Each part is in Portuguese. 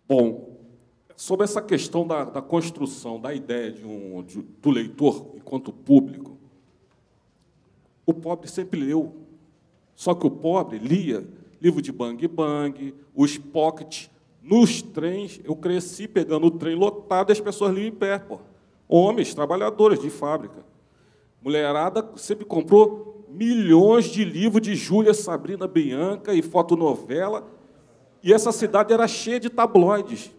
Bom, sobre essa questão da construção da ideia do leitor enquanto público, o pobre sempre leu. Só que o pobre lia livro de Bang Bang, os pocket, nos trens. Eu cresci pegando o trem lotado e as pessoas liam em pé, pô. Homens, trabalhadores de fábrica. Mulherada sempre comprou milhões de livros de Júlia Sabrina Bianca e fotonovela, e essa cidade era cheia de tabloides.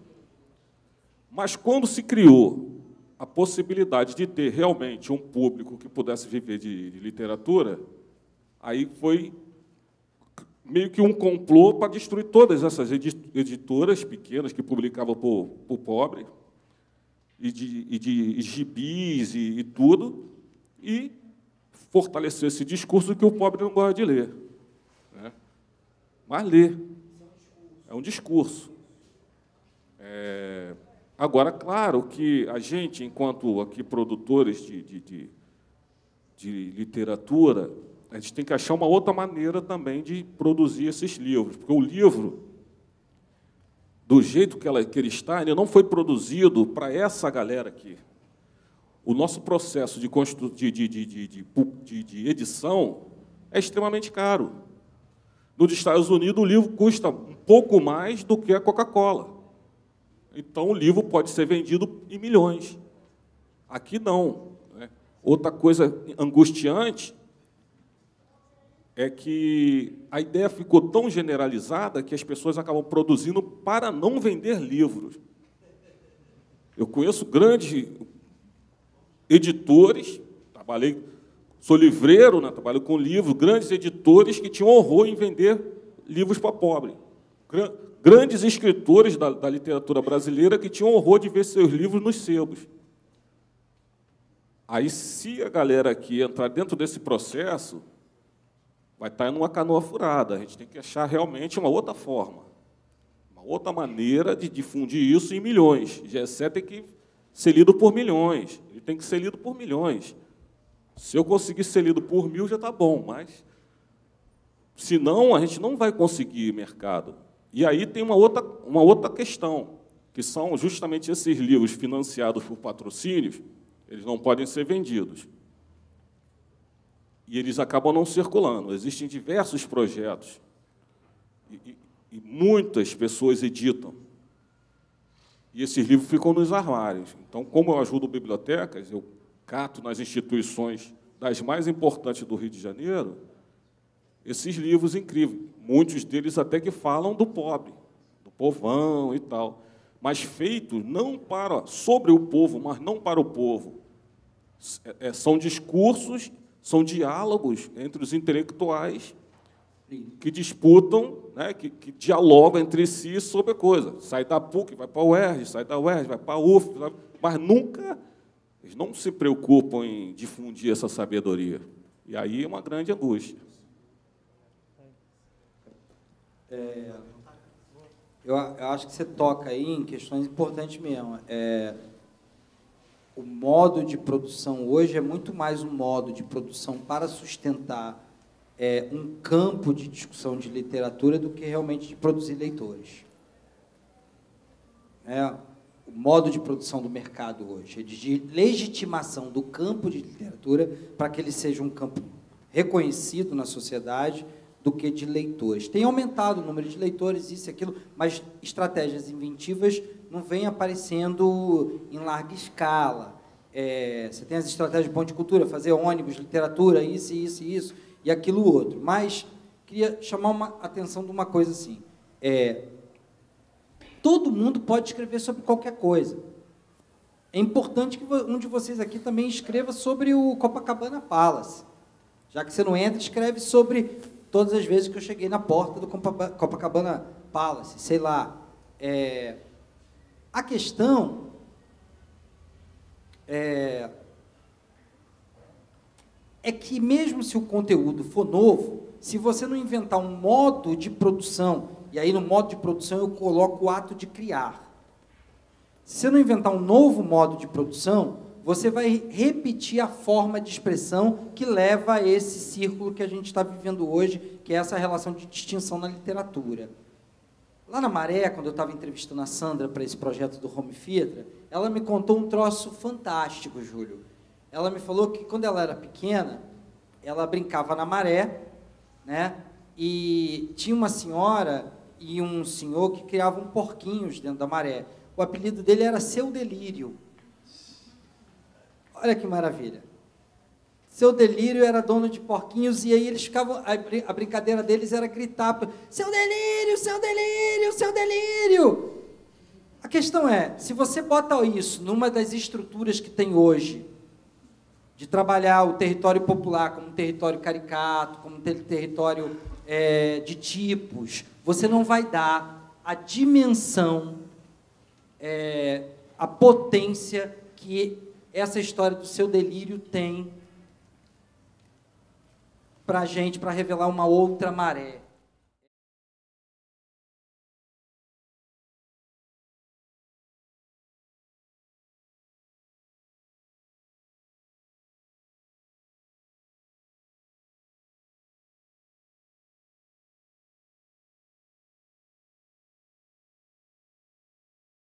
Mas, quando se criou a possibilidade de ter realmente um público que pudesse viver de literatura, aí foi meio que um complô para destruir todas essas editoras pequenas que publicavam para o pobre, e de gibis e tudo, e fortalecer esse discurso que o pobre não gosta de ler, né? Mas lê. É um discurso. Agora, claro que a gente, enquanto aqui produtores de literatura, a gente tem que achar uma outra maneira também de produzir esses livros, porque o livro, do jeito que ele está, ele não foi produzido para essa galera aqui. O nosso processo de edição é extremamente caro. Nos Estados Unidos, o livro custa um pouco mais do que a Coca-Cola. Então, o livro pode ser vendido em milhões. Aqui, não, né? Outra coisa angustiante é que a ideia ficou tão generalizada que as pessoas acabam produzindo para não vender livros. Eu conheço grandes editores, sou livreiro, né, trabalho com livros, grandes editores que tinham horror em vender livros para pobre. Grandes escritores da literatura brasileira que tinham horror de ver seus livros nos sebos. Aí, se a galera aqui entrar dentro desse processo, vai estar numa canoa furada. A gente tem que achar realmente uma outra forma, uma outra maneira de difundir isso em milhões. GE tem que ser lido por milhões. Ele tem que ser lido por milhões. Se eu conseguir ser lido por 1000, já está bom, mas, senão, a gente não vai conseguir mercado. E aí tem uma outra questão, que são justamente esses livros financiados por patrocínios, eles não podem ser vendidos. E eles acabam não circulando. Existem diversos projetos, e muitas pessoas editam. E esses livros ficam nos armários. Então, como eu ajudo bibliotecas, eu cato nas instituições das mais importantes do Rio de Janeiro esses livros incríveis. Muitos deles até que falam do pobre, do povão e tal, mas feitos não sobre o povo, mas não para o povo. São discursos, são diálogos entre os intelectuais que disputam, né, que dialogam entre si sobre a coisa. Sai da PUC, vai para a UERJ, sai da UERJ, vai para a UF, mas nunca, eles não se preocupam em difundir essa sabedoria. E aí é uma grande angústia. Eu acho que você toca aí em questões importantes mesmo. O modo de produção hoje é muito mais um modo de produção para sustentar um campo de discussão de literatura do que realmente de produzir leitores. O modo de produção do mercado hoje é de legitimação do campo de literatura para que ele seja um campo reconhecido na sociedade do que de leitores. Tem aumentado o número de leitores, isso e aquilo, mas estratégias inventivas não vêm aparecendo em larga escala. Você tem as estratégias de ponto de cultura, fazer ônibus, literatura, isso, isso, isso, e aquilo outro. Mas queria chamar a atenção de uma coisa assim. Todo mundo pode escrever sobre qualquer coisa. É importante que um de vocês aqui também escreva sobre o Copacabana Palace. Já que você não entra, escreve sobre todas as vezes que eu cheguei na porta do Copacabana Palace, sei lá. A questão é que, mesmo se o conteúdo for novo, se você não inventar um modo de produção, e aí no modo de produção eu coloco o ato de criar. Se você não inventar um novo modo de produção, você vai repetir a forma de expressão que leva a esse círculo que a gente está vivendo hoje, que é essa relação de distinção na literatura. Lá na Maré, quando eu estava entrevistando a Sandra para esse projeto do Home Theater, ela me contou um troço fantástico, Júlio. Ela me falou que, quando ela era pequena, ela brincava na maré, né? E tinha uma senhora e um senhor que criavam porquinhos dentro da maré. O apelido dele era Seu Delírio. Olha que maravilha. Seu Delírio era dono de porquinhos, e aí eles ficavam... A brincadeira deles era gritar: seu delírio, seu delírio, seu delírio! A questão é, se você bota isso numa das estruturas que tem hoje, de trabalhar o território popular como um território caricato, como um território de tipos, você não vai dar a dimensão, a potência que essa história do Seu Delírio tem para a gente, para revelar uma outra maré.